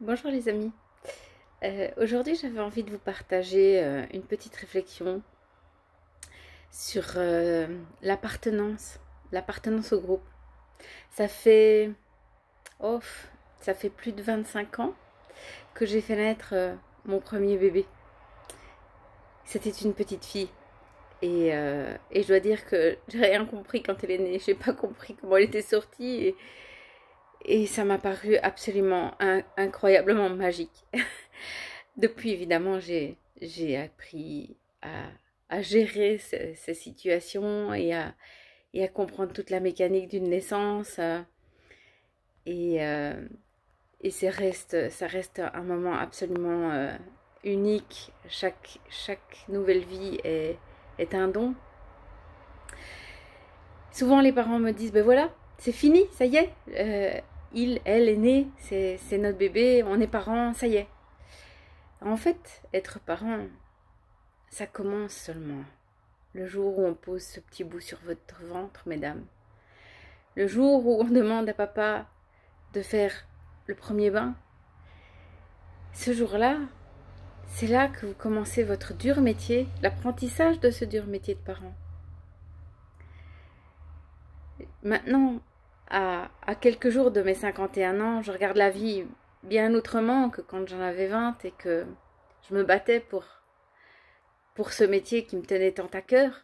Bonjour les amis. Aujourd'hui j'avais envie de vous partager une petite réflexion sur l'appartenance au groupe. Ça fait, oh, ça fait plus de 25 ans que j'ai fait naître mon premier bébé. C'était une petite fille et je dois dire que j'ai rien compris quand elle est née. J'ai pas compris comment elle était sortie et ça m'a paru absolument incroyablement magique. Depuis, évidemment, j'ai appris à gérer ces situations et à comprendre toute la mécanique d'une naissance. Et, euh, et ça reste un moment absolument unique. Chaque nouvelle vie est un don. Souvent, les parents me disent, ben voilà, c'est fini, ça y est. Elle est née, c'est notre bébé, on est parents, ça y est. En fait, être parent, ça commence seulement le jour où on pose ce petit bout sur votre ventre, mesdames. Le jour où on demande à papa de faire le premier bain. Ce jour-là, c'est là que vous commencez votre dur métier, l'apprentissage de ce dur métier de parent. Maintenant, à quelques jours de mes 51 ans, je regarde la vie bien autrement que quand j'en avais 20 et que je me battais pour ce métier qui me tenait tant à cœur,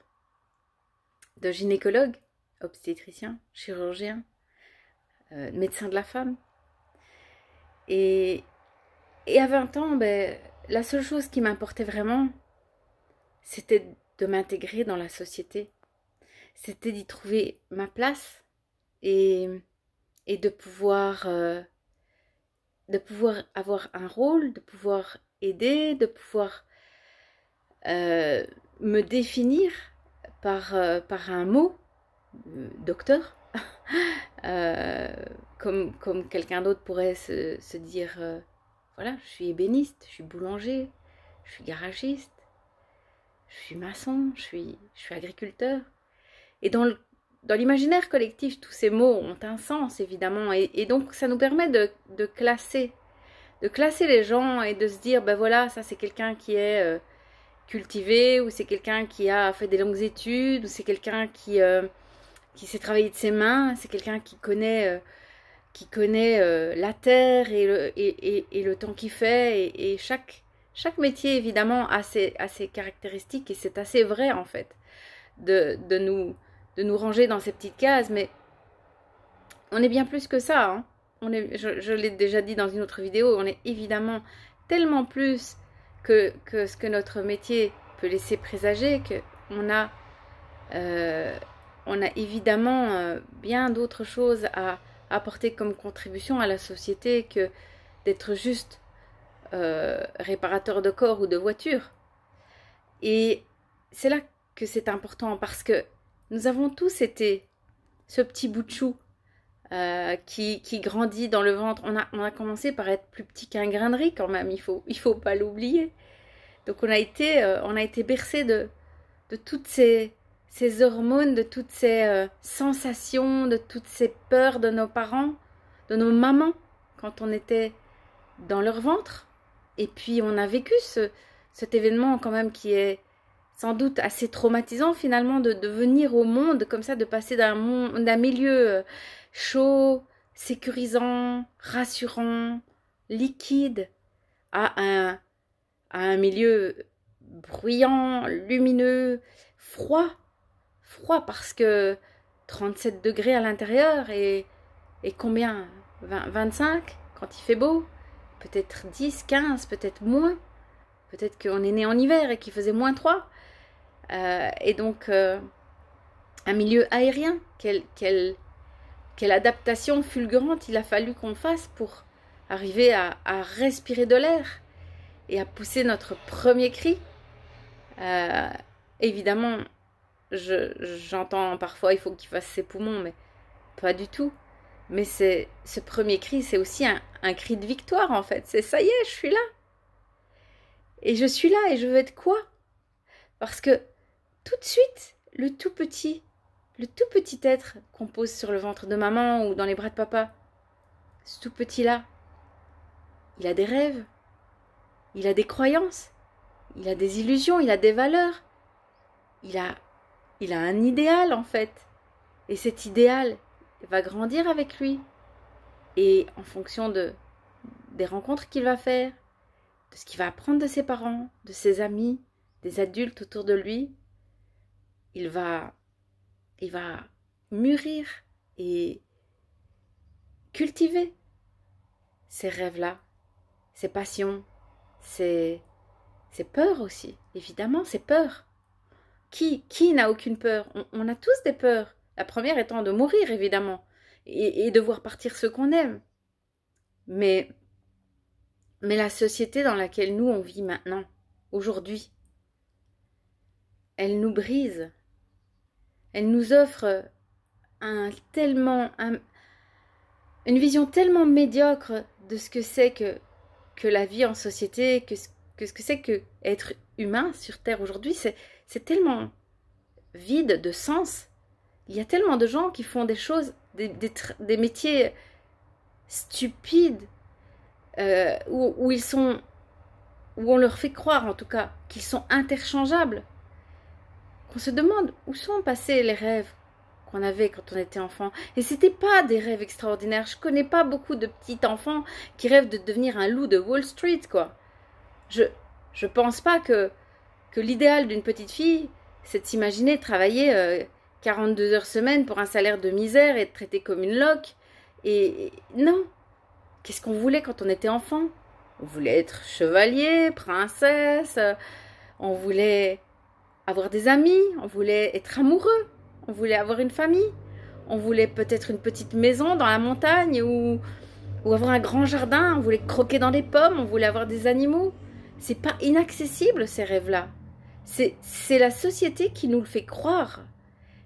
de gynécologue, obstétricien, chirurgien, médecin de la femme. Et, et à 20 ans, ben, la seule chose qui m'importait vraiment, c'était de m'intégrer dans la société. C'était d'y trouver ma place et, et de pouvoir avoir un rôle, de pouvoir aider, de pouvoir euh, me définir par un mot, docteur, euh, comme quelqu'un d'autre pourrait se dire, voilà, je suis ébéniste, je suis boulanger, je suis garagiste, je suis maçon, je suis agriculteur. Et dans l'imaginaire collectif, tous ces mots ont un sens, évidemment, et donc ça nous permet de classer les gens et de se dire, ben voilà, ça c'est quelqu'un qui est cultivé, ou c'est quelqu'un qui a fait des longues études, ou c'est quelqu'un qui s'est travaillé de ses mains, c'est quelqu'un qui connaît la terre et le temps qu'il fait, et chaque métier évidemment a ses caractéristiques, et c'est assez vrai en fait de nous ranger dans ces petites cases, mais on est bien plus que ça, hein. Je l'ai déjà dit dans une autre vidéo, on est évidemment tellement plus que ce que notre métier peut laisser présager, euh, on a évidemment bien d'autres choses à apporter comme contribution à la société que d'être juste réparateur de corps ou de voiture. Et c'est là que c'est important, parce que nous avons tous été ce petit bout de chou qui grandit dans le ventre. On a commencé par être plus petit qu'un grain de riz quand même, il faut pas l'oublier. Donc on a été bercé de toutes ces hormones, de toutes ces sensations, de toutes ces peurs de nos parents, de nos mamans quand on était dans leur ventre. Et puis on a vécu cet événement quand même qui est sans doute assez traumatisant finalement, de venir au monde comme ça, de passer d'un milieu chaud, sécurisant, rassurant, liquide, à à un milieu bruyant, lumineux, froid parce que 37 degrés à l'intérieur et combien 25 quand il fait beau, peut-être 10, 15, peut-être moins, peut-être qu'on est né en hiver et qu'il faisait -3. Et donc, un milieu aérien, quelle adaptation fulgurante il a fallu qu'on fasse pour arriver à respirer de l'air et à pousser notre premier cri. Euh, Évidemment, j'entends parfois il faut qu'il fasse ses poumons, mais pas du tout. Mais ce premier cri, c'est aussi un cri de victoire en fait. C'est ça y est, je suis là. Et je suis là et je veux être quoi? Parce que tout de suite, le tout petit être qu'on pose sur le ventre de maman ou dans les bras de papa, ce tout petit là, il a des rêves, il a des croyances, il a des illusions, il a des valeurs. Il a un idéal en fait. Et cet idéal va grandir avec lui. Et en fonction des rencontres qu'il va faire, de ce qu'il va apprendre de ses parents, de ses amis, des adultes autour de lui, il va mûrir et cultiver ces rêves-là, ces passions, ces peurs aussi. Évidemment, ces peurs. Qui n'a aucune peur? On a tous des peurs. La première étant de mourir, évidemment, et de voir partir ceux qu'on aime. Mais la société dans laquelle nous, on vit maintenant, aujourd'hui, elle nous brise. Elle nous offre une vision tellement médiocre de ce que c'est que la vie en société, que ce que c'est que être humain sur Terre aujourd'hui. C'est tellement vide de sens. Il y a tellement de gens qui font des choses, des métiers stupides, où on leur fait croire en tout cas qu'ils sont interchangeables. Qu'on se demande où sont passés les rêves qu'on avait quand on était enfant. Et c'était pas des rêves extraordinaires. Je connais pas beaucoup de petits enfants qui rêvent de devenir un loup de Wall Street, quoi. Je pense pas que l'idéal d'une petite fille, c'est de s'imaginer travailler 42 heures semaine pour un salaire de misère et être traité comme une loque. Et non. Qu'est-ce qu'on voulait quand on était enfant? On voulait être chevalier, princesse, on voulait avoir des amis, on voulait être amoureux, on voulait avoir une famille, on voulait peut-être une petite maison dans la montagne ou avoir un grand jardin, on voulait croquer dans des pommes, on voulait avoir des animaux. C'est pas inaccessible ces rêves-là. C'est la société qui nous le fait croire.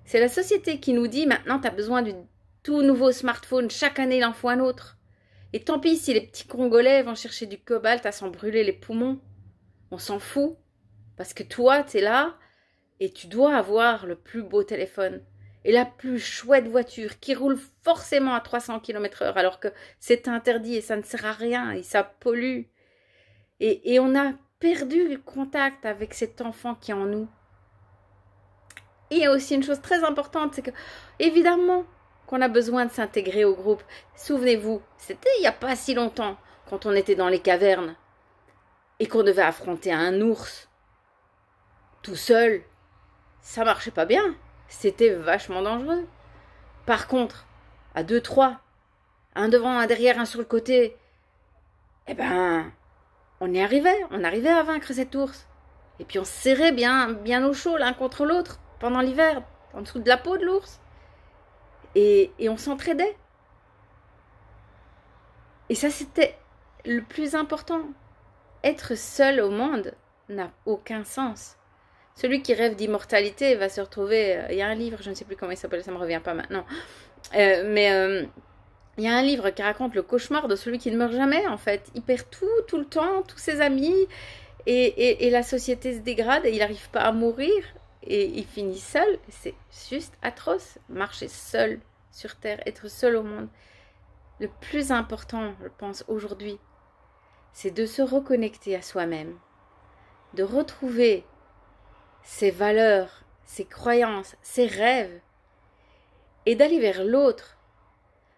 C'est la société qui nous dit maintenant tu as besoin du tout nouveau smartphone, chaque année il en faut un autre. Et tant pis si les petits Congolais vont chercher du cobalt à s'en brûler les poumons. On s'en fout. Parce que toi, tu es là et tu dois avoir le plus beau téléphone et la plus chouette voiture qui roule forcément à 300 km/h alors que c'est interdit et ça ne sert à rien et ça pollue. Et on a perdu le contact avec cet enfant qui est en nous. Et il y a aussi une chose très importante, c'est que, évidemment, qu'on a besoin de s'intégrer au groupe. Souvenez-vous, c'était il n'y a pas si longtemps, quand on était dans les cavernes, et qu'on devait affronter un ours, tout seul. Ça marchait pas bien, c'était vachement dangereux. Par contre, à 2, 3, un devant, un derrière, un sur le côté, eh ben, on arrivait à vaincre cet ours. Et puis on se serrait bien au chaud l'un contre l'autre pendant l'hiver, en dessous de la peau de l'ours. Et on s'entraidait. Et ça, c'était le plus important. Être seul au monde n'a aucun sens. Celui qui rêve d'immortalité va se retrouver... Il y a un livre, je ne sais plus comment il s'appelle, ça ne me revient pas maintenant. Il y a un livre qui raconte le cauchemar de celui qui ne meurt jamais, en fait. Il perd tout le temps, tous ses amis, et la société se dégrade, et il n'arrive pas à mourir, et il finit seul. C'est juste atroce, marcher seul sur Terre, être seul au monde. Le plus important, je pense, aujourd'hui, c'est de se reconnecter à soi-même, de retrouver ses valeurs, ses croyances, ses rêves, et d'aller vers l'autre,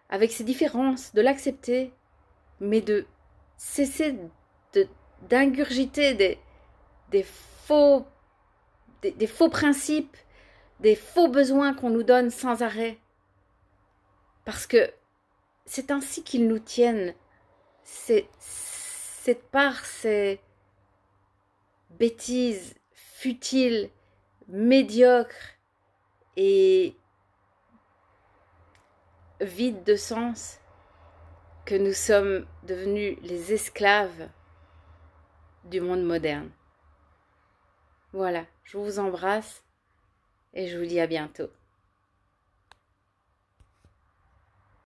avec ses différences, de l'accepter, mais de cesser d'ingurgiter des faux principes, des faux besoins qu'on nous donne sans arrêt. Parce que c'est ainsi qu'ils nous tiennent. C'est par ces bêtises futiles, médiocres et vides de sens que nous sommes devenus les esclaves du monde moderne. Voilà, je vous embrasse et je vous dis à bientôt.